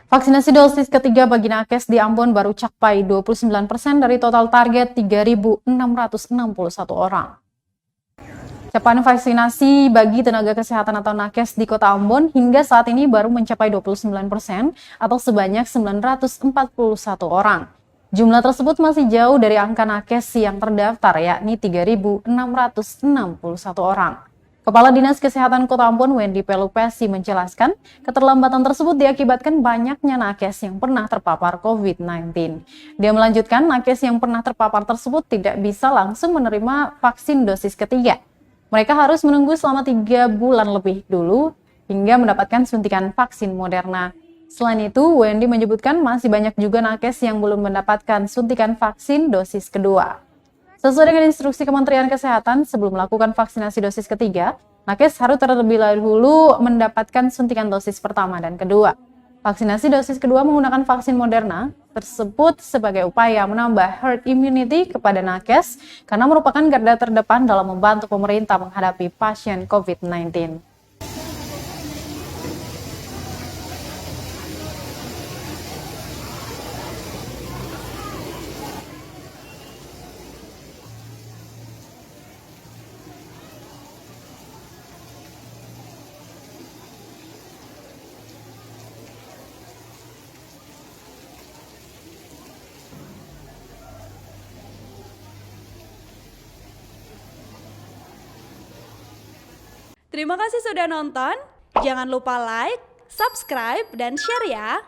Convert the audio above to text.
Vaksinasi dosis ketiga bagi nakes di Ambon baru capai 29% dari total target 3.661 orang. Capaian vaksinasi bagi tenaga kesehatan atau nakes di Kota Ambon hingga saat ini baru mencapai 29% atau sebanyak 941 orang. Jumlah tersebut masih jauh dari angka nakes yang terdaftar, yakni 3.661 orang. Kepala Dinas Kesehatan Kota Ambon, Wendy Pelupesi, menjelaskan keterlambatan tersebut diakibatkan banyaknya nakes yang pernah terpapar COVID-19. Dia melanjutkan, nakes yang pernah terpapar tersebut tidak bisa langsung menerima vaksin dosis ketiga. Mereka harus menunggu selama 3 bulan lebih dulu hingga mendapatkan suntikan vaksin Moderna. Selain itu, Wendy menyebutkan masih banyak juga nakes yang belum mendapatkan suntikan vaksin dosis kedua. Sesuai dengan instruksi Kementerian Kesehatan, sebelum melakukan vaksinasi dosis ketiga, nakes harus terlebih dahulu mendapatkan suntikan dosis pertama dan kedua. Vaksinasi dosis kedua menggunakan vaksin Moderna tersebut sebagai upaya menambah herd immunity kepada nakes karena merupakan garda terdepan dalam membantu pemerintah menghadapi pasien COVID-19. Terima kasih sudah nonton. Jangan lupa like, subscribe, dan share ya.